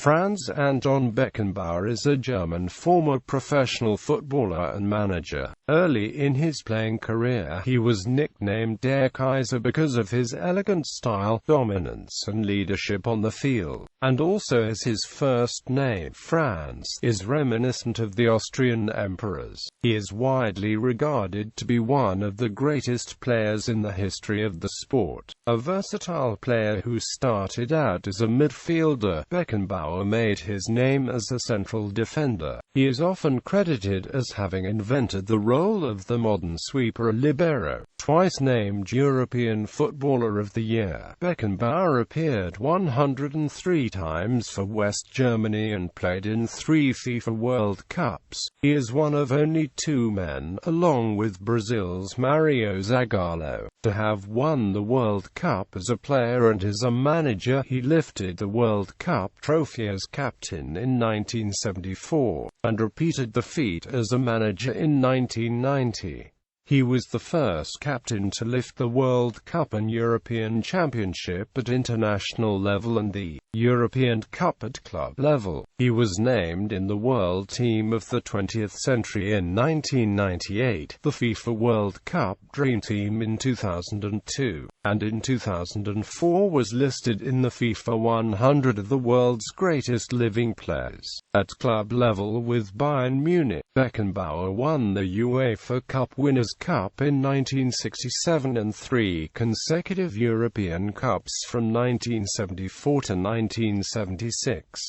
Franz Anton Beckenbauer is a German former professional footballer and manager. Early in his playing career, he was nicknamed Der Kaiser because of his elegant style, dominance and leadership on the field, and also as his first name, Franz, is reminiscent of the Austrian emperors. He is widely regarded to be one of the greatest players in the history of the sport. A versatile player who started out as a midfielder, Beckenbauer made his name as a central defender. He is often credited as having invented the role of the modern sweeper libero. Twice named European Footballer of the Year, Beckenbauer appeared 103 times for West Germany and played in 3 FIFA World Cups. He is one of only 2 men, along with Brazil's Mario Zagallo, to have won the World Cup as a player and as a manager. He lifted the World Cup trophy as captain in 1974, and repeated the feat as a manager in 1990. He was the first captain to lift the World Cup and European Championship at international level and the European Cup at club level. He was named in the World Team of the 20th Century in 1998, the FIFA World Cup Dream Team in 2002, and in 2004 was listed in the FIFA 100 of the world's greatest living players. At club level with Bayern Munich, Beckenbauer won the UEFA Cup Winners' Cup in 1967 and 3 consecutive European Cups from 1974 to 1976.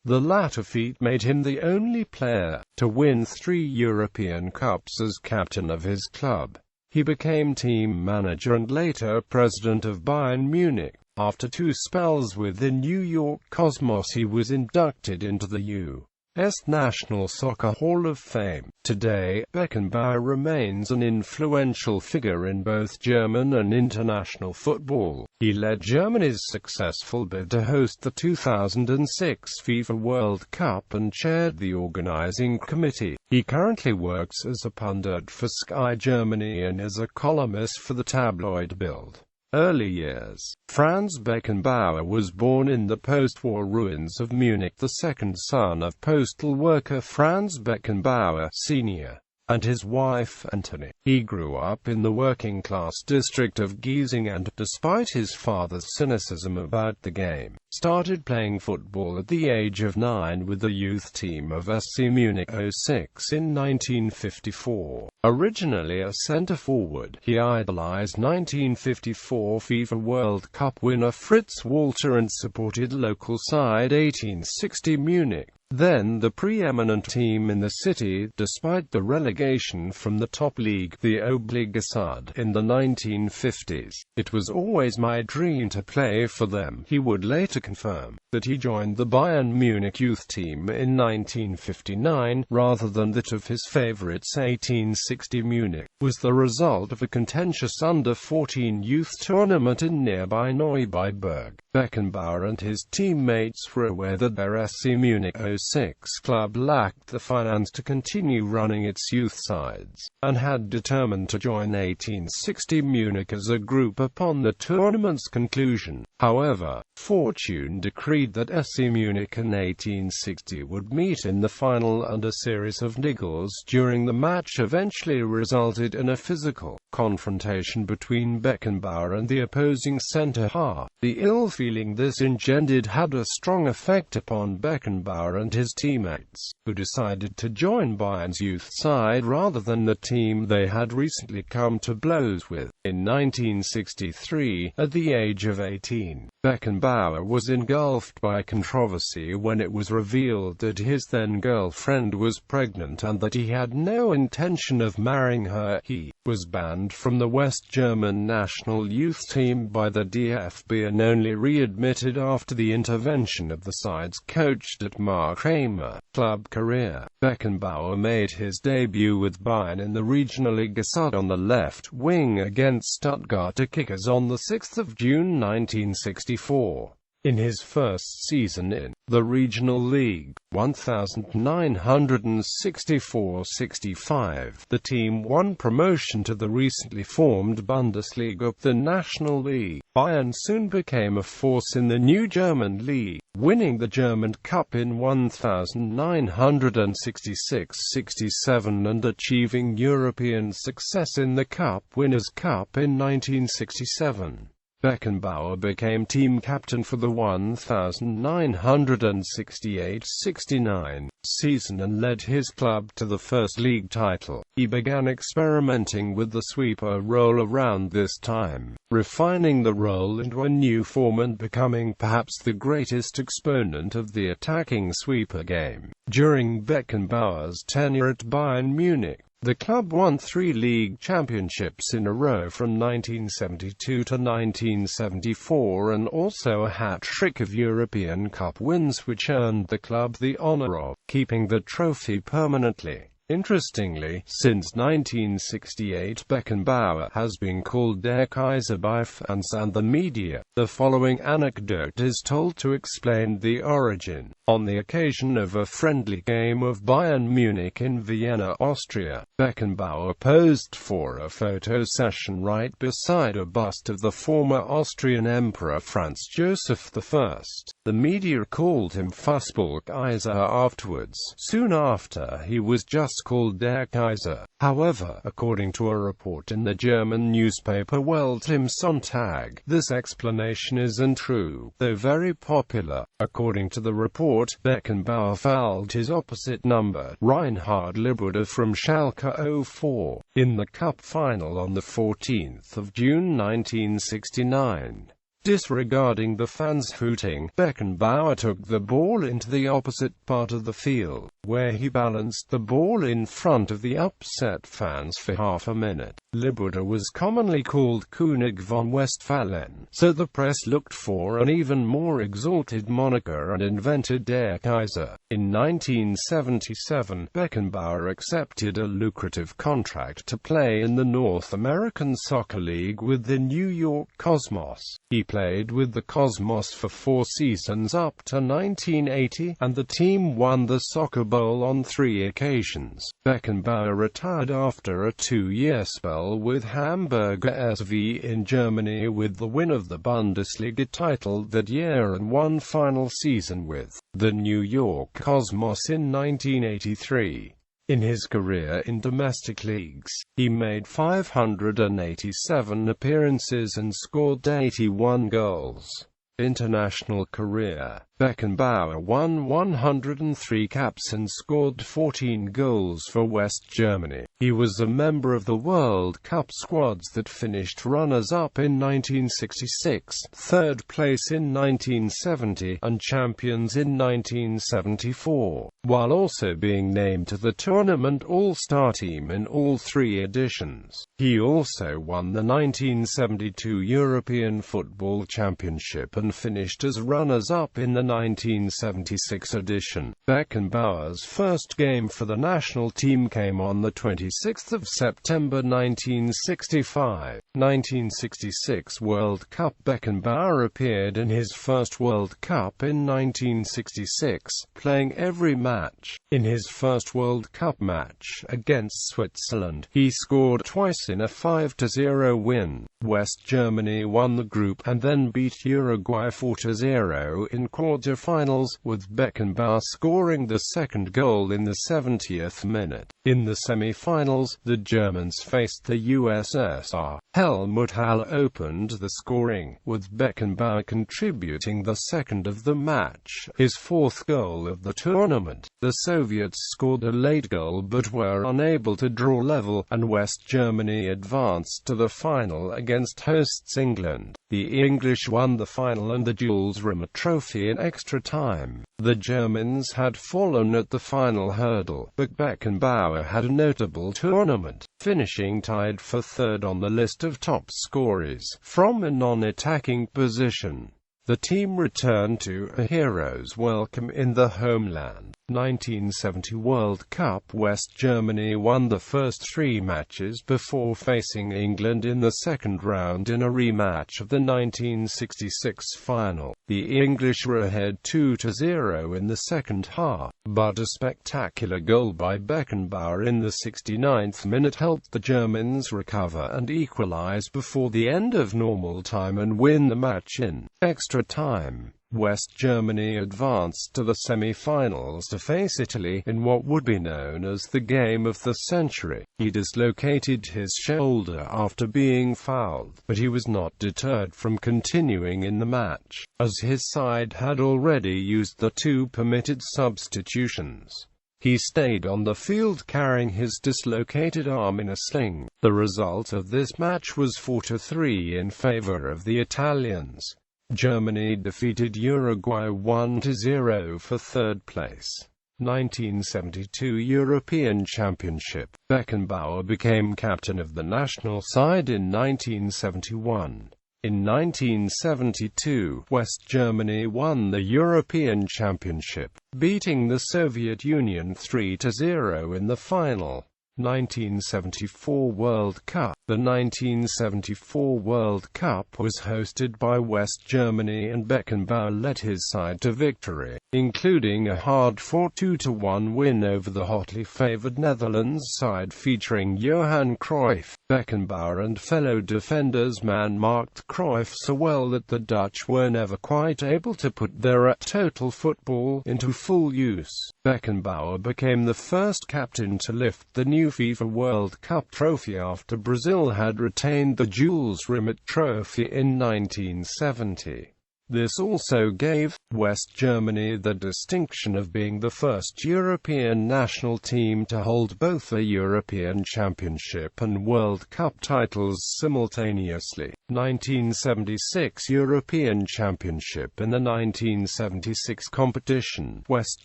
The latter feat made him the only player to win 3 European Cups as captain of his club. He became team manager and later president of Bayern Munich. After 2 spells with the New York Cosmos, he was inducted into the U.S. National Soccer Hall of Fame. Today, Beckenbauer remains an influential figure in both German and international football. He led Germany's successful bid to host the 2006 FIFA World Cup and chaired the organizing committee. He currently works as a pundit for Sky Germany and as a columnist for the tabloid Bild. Early years. Franz Beckenbauer was born in the post-war ruins of Munich, the second son of postal worker Franz Beckenbauer Sr. and his wife Antony. He grew up in the working-class district of Giesing and, despite his father's cynicism about the game, started playing football at the age of 9 with the youth team of SC Munich 06 in 1954. Originally a centre-forward, he idolized 1954 FIFA World Cup winner Fritz Walter and supported local side 1860 Munich, then the preeminent team in the city, despite the relegation from the top league, the Obligassad, in the 1950s. It was always my dream to play for them. He would later confirm that he joined the Bayern Munich youth team in 1959, rather than that of his favorites 1860 Munich, was the result of a contentious under-14 youth tournament in nearby Neubiberg. Beckenbauer and his teammates were aware that their SC Munich 06 club lacked the finance to continue running its youth sides, and had determined to join 1860 Munich as a group upon the tournament's conclusion. However, fortune decreed that SC Munich and 1860 would meet in the final, and a series of niggles during the match eventually resulted in a physical confrontation between Beckenbauer and the opposing centre-half. The ill feeling this engendered had a strong effect upon Beckenbauer and his teammates, who decided to join Bayern's youth side rather than the team they had recently come to blows with. In 1963, at the age of 18, Beckenbauer was engulfed by controversy when it was revealed that his then-girlfriend was pregnant and that he had no intention of marrying her. He was banned from the West German national youth team by the DFB and only readmitted after the intervention of the side's coach Dietmar Kramer. Club career. Beckenbauer made his debut with Bayern in the Regionalliga on the left wing against Stuttgarter Kickers on 6 June 1964. In his first season in the regional league, 1964-65, the team won promotion to the recently formed Bundesliga. The National League. Bayern soon became a force in the new German league, winning the German Cup in 1966-67 and achieving European success in the Cup Winners' Cup in 1967. Beckenbauer became team captain for the 1968-69 season and led his club to the first league title. He began experimenting with the sweeper role around this time, refining the role into a new form and becoming perhaps the greatest exponent of the attacking sweeper game. During Beckenbauer's tenure at Bayern Munich, the club won 3 league championships in a row from 1972 to 1974 and also a hat-trick of European Cup wins which earned the club the honor of keeping the trophy permanently. Interestingly, since 1968 Beckenbauer has been called Der Kaiser by fans and the media. The following anecdote is told to explain the origin. On the occasion of a friendly game of Bayern Munich in Vienna, Austria, Beckenbauer posed for a photo session right beside a bust of the former Austrian Emperor Franz Joseph I. The media called him Fußball Kaiser afterwards. Soon after, he was just called Der Kaiser. However, according to a report in the German newspaper Welt im Sonntag, this explanation is untrue, though very popular. According to the report, Beckenbauer fouled his opposite number, Reinhard Liberder from Schalke 04, in the cup final on the 14th of June 1969. Disregarding the fans' hooting, Beckenbauer took the ball into the opposite part of the field, where he balanced the ball in front of the upset fans for half a minute. Liberder was commonly called König von Westphalen, so the press looked for an even more exalted moniker and invented Der Kaiser. In 1977, Beckenbauer accepted a lucrative contract to play in the North American Soccer League with the New York Cosmos. He played with the Cosmos for 4 seasons up to 1980, and the team won the Soccer Bowl on 3 occasions. Beckenbauer retired after a 2-year spell with Hamburger SV in Germany with the win of the Bundesliga title that year and one final season with the New York Cosmos in 1983. In his career in domestic leagues, he made 587 appearances and scored 81 goals. International career. Beckenbauer won 103 caps and scored 14 goals for West Germany. He was a member of the World Cup squads that finished runners-up in 1966, third place in 1970, and champions in 1974, while also being named to the tournament All-Star team in all 3 editions. He also won the 1972 European Football Championship and finished as runners-up in the 1976 edition. Beckenbauer's first game for the national team came on the 26th of September 1965. 1966 World Cup. Beckenbauer appeared in his first World Cup in 1966, playing every match. In his first World Cup match against Switzerland, he scored twice in a 5-0 win. West Germany won the group and then beat Uruguay 4-0 in quarter-finals, with Beckenbauer scoring the second goal in the 70th minute. In the semi-finals, the Germans faced the USSR. Helmut Haller opened the scoring, with Beckenbauer contributing the second of the match, his 4th goal of the tournament. The Soviets scored a late goal but were unable to draw level, and West Germany advanced to the final against hosts England. The English won the final and the Jules Rimet Trophy in extra time. The Germans had fallen at the final hurdle, but Beckenbauer had a notable tournament, finishing tied for 3rd on the list of top scorers from a non-attacking position. The team returned to a hero's welcome in the homeland. 1970 World Cup. West Germany won the first 3 matches before facing England in the second round in a rematch of the 1966 final. The English were ahead 2-0 in the second half, but a spectacular goal by Beckenbauer in the 69th minute helped the Germans recover and equalize before the end of normal time and win the match in extra time. West Germany advanced to the semi-finals to face Italy in what would be known as the game of the century. He dislocated his shoulder after being fouled, but he was not deterred from continuing in the match, as his side had already used the 2 permitted substitutions. He stayed on the field carrying his dislocated arm in a sling. The result of this match was 4-3 in favor of the Italians. Germany defeated Uruguay 1-0 for third place. 1972 European Championship. Beckenbauer became captain of the national side in 1971. In 1972, West Germany won the European Championship, beating the Soviet Union 3-0 in the final. 1974 World Cup. The 1974 World Cup was hosted by West Germany and Beckenbauer led his side to victory, including a hard-fought 2-1 win over the hotly favoured Netherlands side featuring Johan Cruyff. Beckenbauer and fellow defenders man-marked Cruyff so well that the Dutch were never quite able to put their total football into full use. Beckenbauer became the first captain to lift the new FIFA World Cup trophy after Brazil had retained the Jules Rimet trophy in 1970. This also gave West Germany the distinction of being the first European national team to hold both a European Championship and World Cup titles simultaneously. 1976 European Championship. In the 1976 competition, West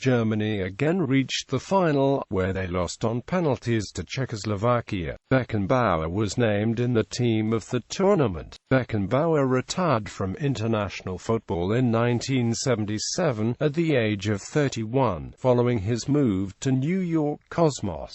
Germany again reached the final, where they lost on penalties to Czechoslovakia. Beckenbauer was named in the team of the tournament. Beckenbauer retired from international football in 1977 at the age of 31, following his move to New York Cosmos.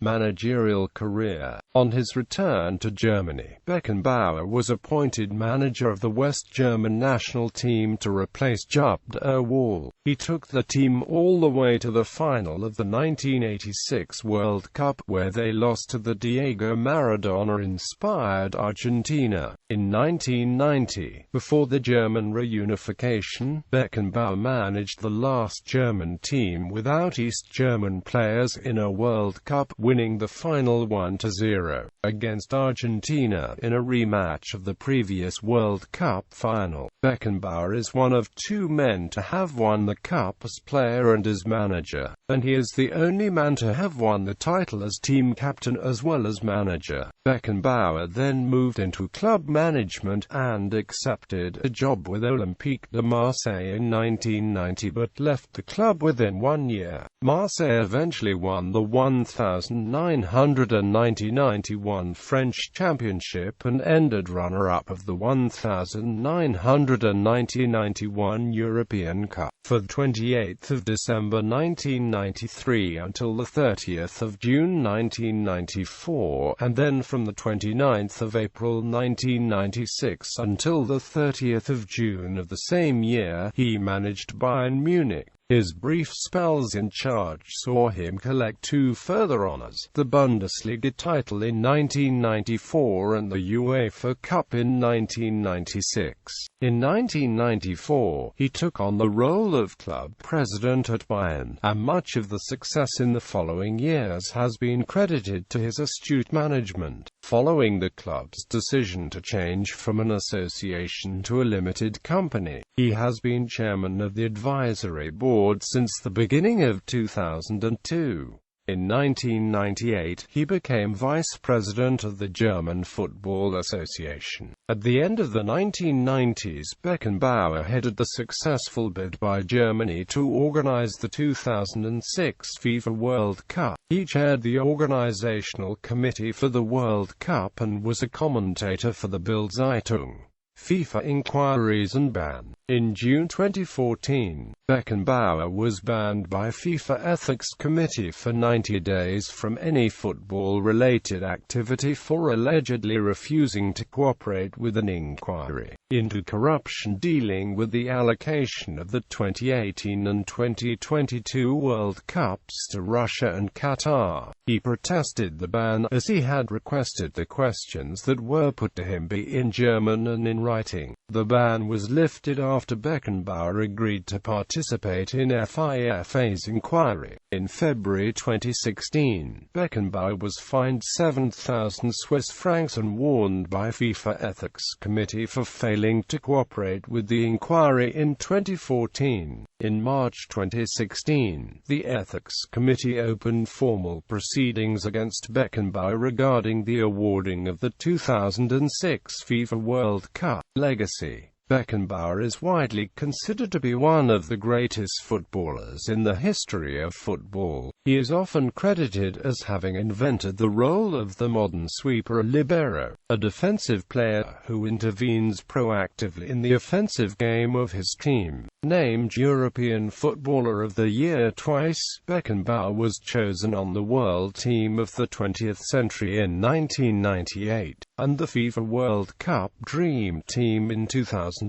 Managerial career. On his return to Germany, Beckenbauer was appointed manager of the West German national team to replace Jupp-Der Wall. He took the team all the way to the final of the 1986 World Cup, where they lost to the Diego Maradona-inspired Argentina. In 1990, before the German reunification, Beckenbauer managed the last German team without East German players in a World Cup, winning the final 1-0 against Argentina in a rematch of the previous World Cup final. Beckenbauer is one of 2 men to have won the Cup as player and as manager, and he is the only man to have won the title as team captain as well as manager. Beckenbauer then moved into club management and accepted a job with Olympique de Marseille in 1990 but left the club within 1 year. Marseille eventually won the 1990-91 French Championship and ended runner-up of the 1990-91 European Cup. For 28th of December 1993 until the 30th of June 1994, and then from the 29th of April 1996 until the 30th of June of the same year, he managed Bayern Munich. His brief spells in charge saw him collect 2 further honors, the Bundesliga title in 1994 and the UEFA Cup in 1996. In 1994, he took on the role of club president at Bayern, and much of the success in the following years has been credited to his astute management. Following the club's decision to change from an association to a limited company, he has been chairman of the advisory board since the beginning of 2002. In 1998, he became vice president of the German Football Association. At the end of the 1990s, Beckenbauer headed the successful bid by Germany to organize the 2006 FIFA World Cup. He chaired the organizational committee for the World Cup and was a commentator for the Bild-Zeitung. FIFA inquiries and ban. In June 2014, Beckenbauer was banned by FIFA Ethics Committee for 90 days from any football-related activity for allegedly refusing to cooperate with an inquiry into corruption dealing with the allocation of the 2018 and 2022 World Cups to Russia and Qatar. He protested the ban, as he had requested the questions that were put to him be in German and in writing. The ban was lifted after Beckenbauer agreed to participate in VIAF's inquiry. In February 2016, Beckenbauer was fined 7,000 Swiss francs and warned by FIFA Ethics Committee for failing to cooperate with the inquiry in 2014. In March 2016, the Ethics Committee opened formal proceedings against Beckenbauer regarding the awarding of the 2006 FIFA World Cup legacy. Beckenbauer is widely considered to be one of the greatest footballers in the history of football. He is often credited as having invented the role of the modern sweeper, libero, a defensive player who intervenes proactively in the offensive game of his team. Named European Footballer of the Year twice, Beckenbauer was chosen on the World Team of the 20th Century in 1998, and the FIFA World Cup Dream Team in 2002.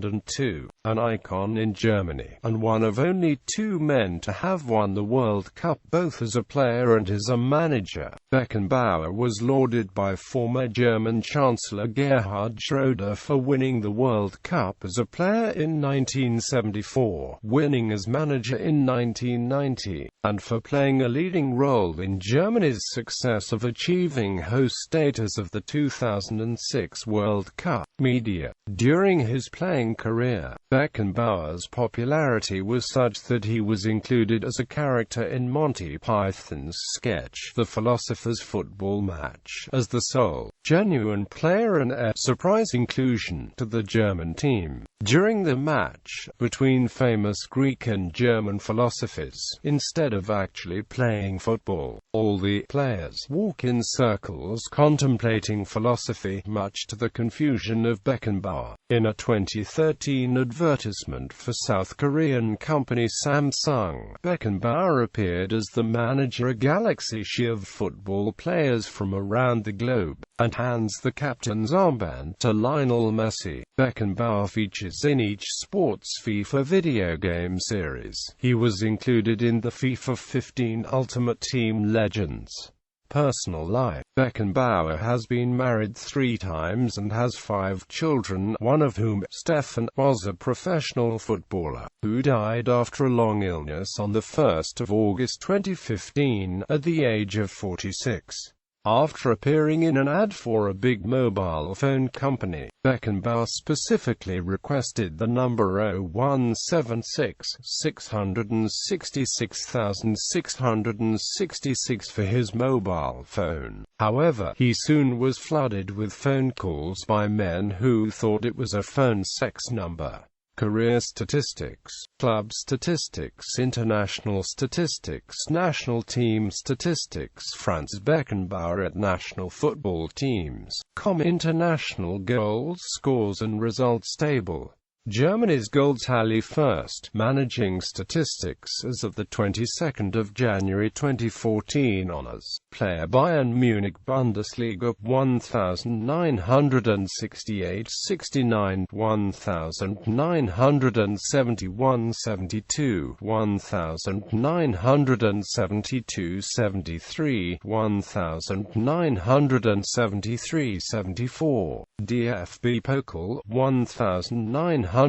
An icon in Germany, and one of only two men to have won the World Cup both as a player and as a manager, Beckenbauer was lauded by former German Chancellor Gerhard Schröder for winning the World Cup as a player in 1974, winning as manager in 1990, and for playing a leading role in Germany's success of achieving host status of the 2006 World Cup. Media. During his playing career, Beckenbauer's popularity was such that he was included as a character in Monty Python's sketch The Philosopher's Football Match, as the sole, genuine player and a surprise inclusion to the German team. During the match, between famous Greek and German philosophers, instead of actually playing football, all the players walk in circles contemplating philosophy, much to the confusion of Beckenbauer. In a 2013 advertisement for South Korean company Samsung, Beckenbauer appeared as the manager, a galaxy of football players from around the globe, and hands the captain's armband to Lionel Messi. Beckenbauer features in each sports FIFA video game series. He was included in the FIFA 15 Ultimate Team Legends. Personal life. Beckenbauer has been married 3 times and has 5 children, one of whom, Stefan, was a professional footballer, who died after a long illness on the 1st of August 2015, at the age of 46. After appearing in an ad for a big mobile phone company, Beckenbauer specifically requested the number 0176 666,666 for his mobile phone. However, he soon was flooded with phone calls by men who thought it was a phone sex number. Career statistics, club statistics, international statistics, national team statistics. Franz Beckenbauer at national football teams. International goals, scores and results table. Germany's goal tally first. Managing statistics as of the 22nd of January 2014 honors. Player Bayern Munich Bundesliga 1968-69, 1971-72, 1972-73, 1973-74. DFB Pokal 1965-66,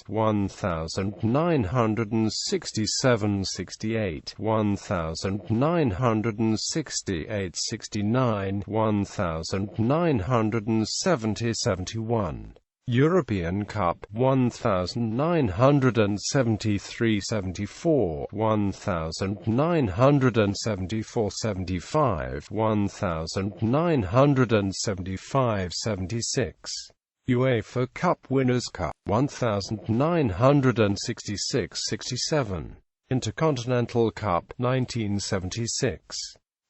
1967-68, 1968-69, 1970-71. European Cup 1973-74, 1974-75, 1975-76. UEFA Cup Winners' Cup 1966-67. Intercontinental Cup 1976.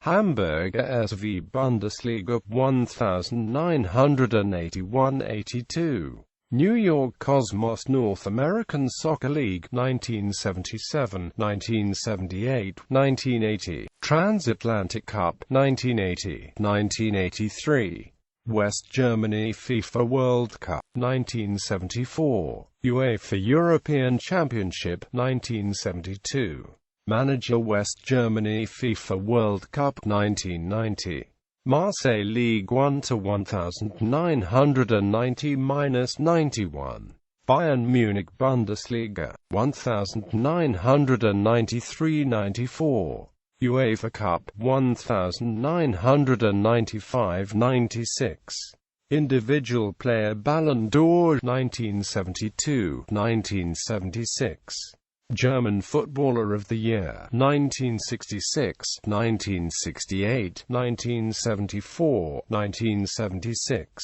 Hamburger SV Bundesliga 1981-82. New York Cosmos North American Soccer League 1977, 1978, 1980. Transatlantic Cup 1980, 1983. West Germany FIFA World Cup 1974. UEFA European Championship 1972. Manager West Germany FIFA World Cup 1990. Marseille Ligue 1 to 1990-91. Bayern Munich Bundesliga 1993-94. UEFA Cup 1995-96. Individual Player Ballon d'Or 1972-1976. German Footballer of the Year 1966, 1968, 1974, 1976.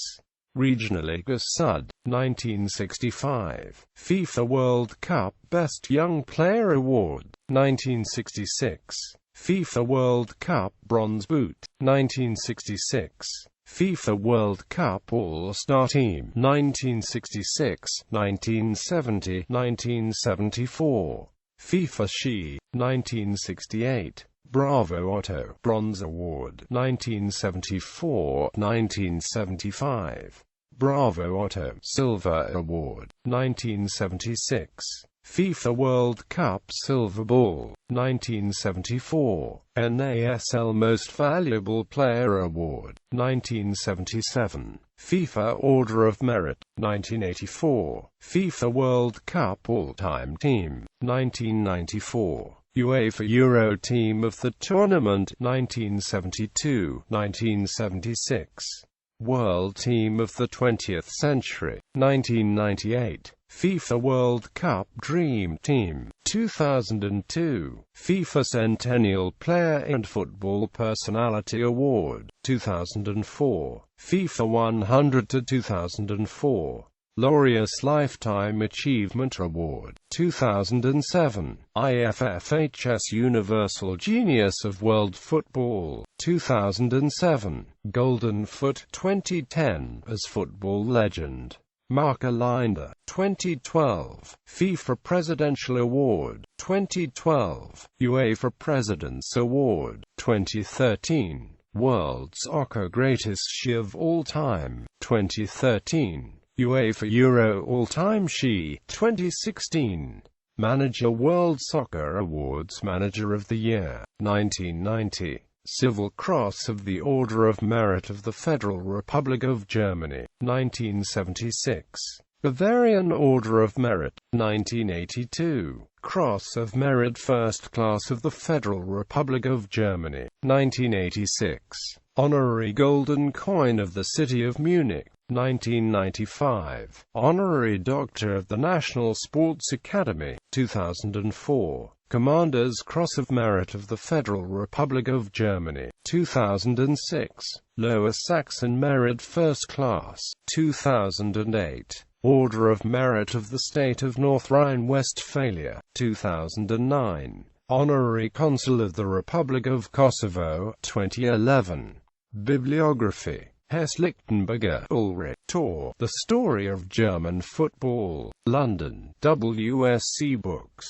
Regionalliga Süd 1965. FIFA World Cup Best Young Player Award 1966. FIFA World Cup Bronze Boot 1966. FIFA World Cup All-Star Team 1966, 1970, 1974. FIFA She 1968. Bravo Otto Bronze Award 1974, 1975. Bravo Otto Silver Award 1976. FIFA World Cup Silver Ball 1974. NASL Most Valuable Player Award 1977. FIFA Order of Merit 1984. FIFA World Cup All-Time Team 1994. UEFA Euro Team of the Tournament 1972-1976. World Team of the 20th Century 1998. FIFA World Cup Dream Team 2002. FIFA Centennial Player and Football Personality Award 2004. FIFA 100-2004. Laureus Lifetime Achievement Award 2007. IFFHS Universal Genius of World Football 2007. Golden Foot 2010 as Football Legend. Marca Linda 2012. FIFA Presidential Award 2012. UEFA President's Award 2013. World Soccer Greatest She of All Time 2013. UEFA Euro All-Time She 2016. Manager World Soccer Awards Manager of the Year 1990. Civil Cross of the Order of Merit of the Federal Republic of Germany 1976. Bavarian Order of Merit 1982. Cross of Merit First Class of the Federal Republic of Germany 1986. Honorary Golden Coin of the City of Munich 1995. Honorary Doctor of the National Sports Academy 2004. Commander's Cross of Merit of the Federal Republic of Germany 2006. Lower Saxon Merit First Class 2008. Order of Merit of the State of North Rhine-Westphalia 2009. Honorary Consul of the Republic of Kosovo 2011. Bibliography. Hess Lichtenberger, Ulrich, Tor, The Story of German Football, London, WSC Books.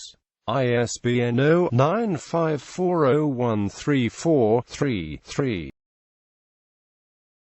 ISBN 0-9540134-33-3.